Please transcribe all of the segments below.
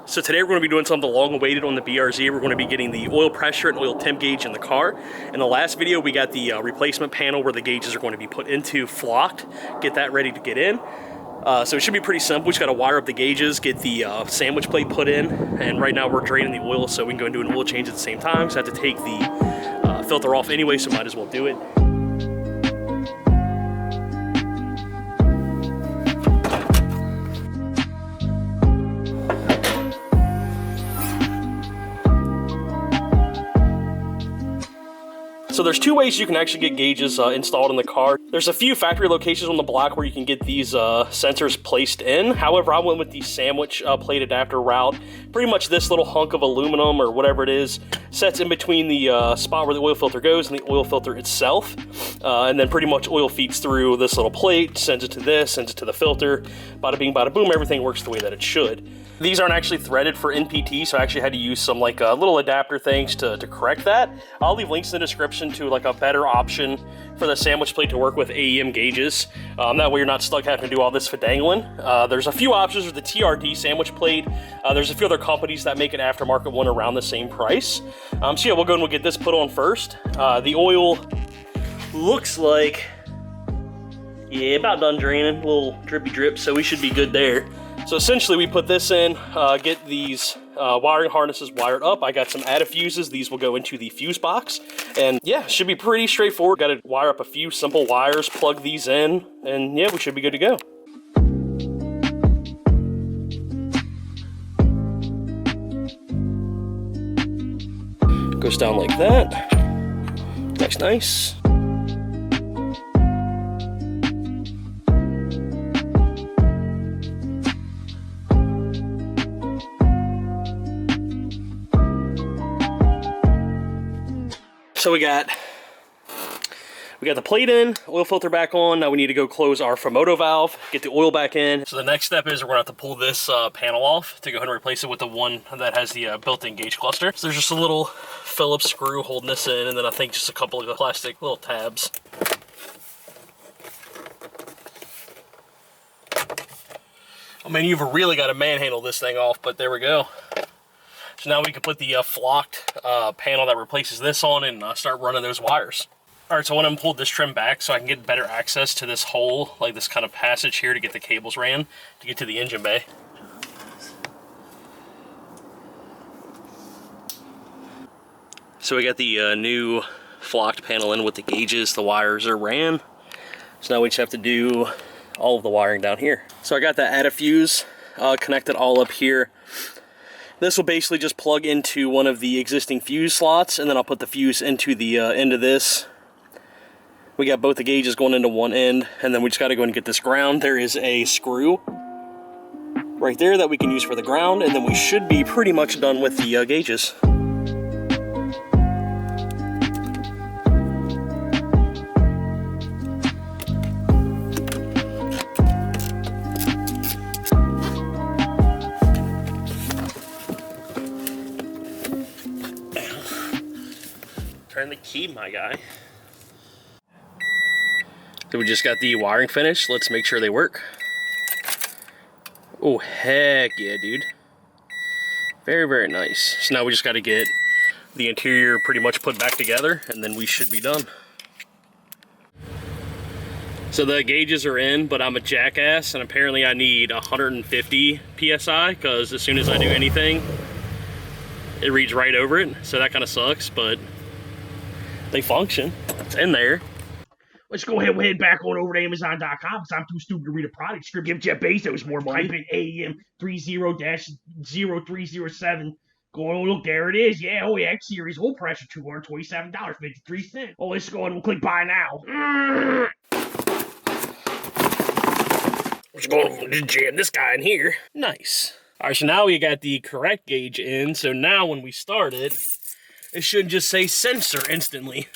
So today we're going to be doing something long awaited on the BRZ. We're going to be getting the oil pressure and oil temp gauge in the car. In the last video, we got the replacement panel where the gauges are going to be put into, flocked, get that ready to get in. So it should be pretty simple. We just got to wire up the gauges, get the sandwich plate put in, and right now we're draining the oil so we can go and do an oil change at the same time. So I have to take the filter off anyway, so might as well do it. So there's two ways you can actually get gauges installed in the car. There's a few factory locations on the block where you can get these sensors placed in. However, I went with the sandwich plate adapter route. Pretty much this little hunk of aluminum or whatever it is sets in between the spot where the oil filter goes and the oil filter itself. And then pretty much oil feeds through this little plate, sends it to this, sends it to the filter. Bada bing, bada boom, everything works the way that it should. These aren't actually threaded for NPT, so I actually had to use some like little adapter things to correct that. I'll leave links in the description to like a better option for the sandwich plate to work with AEM gauges. That way you're not stuck having to do all this fidangling. There's a few options with the TRD sandwich plate. There's a few other companies that make an aftermarket one around the same price. So yeah, we'll go and we'll get this put on first. The oil looks like, yeah, about done draining, a little drippy drip, so we should be good there. So essentially we put this in, get these wiring harnesses wired up. I got some added fuses. These will go into the fuse box. And yeah, should be pretty straightforward. Got to wire up a few simple wires, plug these in, and yeah, we should be good to go. Goes down like that. Nice, nice. So we got the plate in, oil filter back on. Now we need to go close our Fomoto valve, get the oil back in. So the next step is we're gonna have to pull this panel off to go ahead and replace it with the one that has the built-in gauge cluster. So there's just a little Phillips screw holding this in, and then I think just a couple of plastic little tabs. I mean, you've really got to manhandle this thing off, but there we go. So now we can put the flocked panel that replaces this on and start running those wires. All right, so I went and pulled this trim back so I can get better access to this hole, like this kind of passage here to get the cables ran, to get to the engine bay. So we got the new flocked panel in with the gauges, the wires are ran. So now we just have to do all of the wiring down here. So I got that added fuse connected all up here. This will basically just plug into one of the existing fuse slots, and then I'll put the fuse into the end of this. We got both the gauges going into one end, and then we just got to go and get this ground. There is a screw right there that we can use for the ground, and then we should be pretty much done with the gauges. Turn the key, my guy. So we just got the wiring finished. Let's make sure they work. Oh, heck yeah, dude. Very, very nice. So now we just got to get the interior pretty much put back together, and then we should be done. So the gauges are in, but I'm a jackass, and apparently I need 150 PSI, because as soon as I do anything, it reads right over it. So that kind of sucks, but they function. It's in there. Let's go ahead and head back on over to Amazon.com because I'm too stupid to read a product script. Give Jeff Bezos more money. Type in AEM 30-0307. Go on, look, there it is. Yeah, oh yeah, X Series, oil pressure, $227.53. Oh, let's go ahead and click buy now. Let's go and just jam this guy in here. Nice. All right, so now we got the correct gauge in. So now when we start it, it should just say sensor instantly.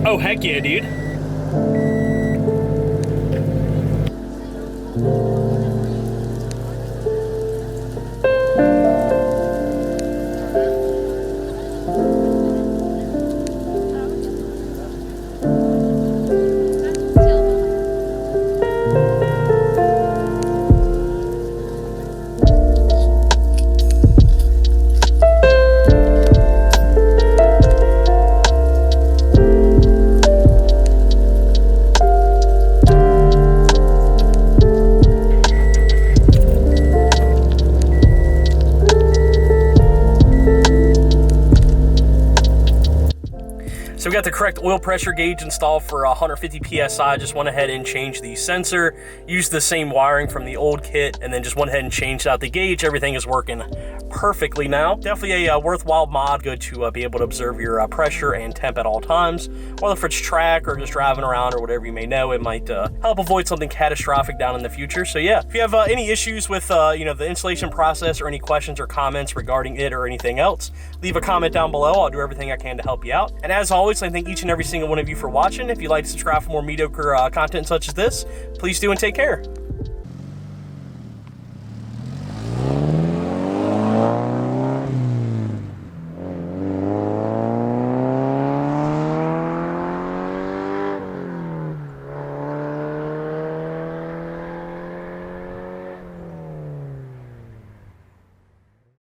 Oh, heck yeah, dude. got the correct oil pressure gauge installed for 150 PSI. Just went ahead and changed the sensor, used the same wiring from the old kit, and then just went ahead and changed out the gauge. Everything is working perfectly now. Definitely a worthwhile mod, good to be able to observe your pressure and temp at all times. Whether if it's track or just driving around or whatever you may know, it might help avoid something catastrophic down in the future. So yeah, if you have any issues with the installation process or any questions or comments regarding it or anything else, leave a comment down below. I'll do everything I can to help you out. And as always, I thank each and every single one of you for watching. If you'd like to subscribe for more mediocre content such as this, please do, and take care.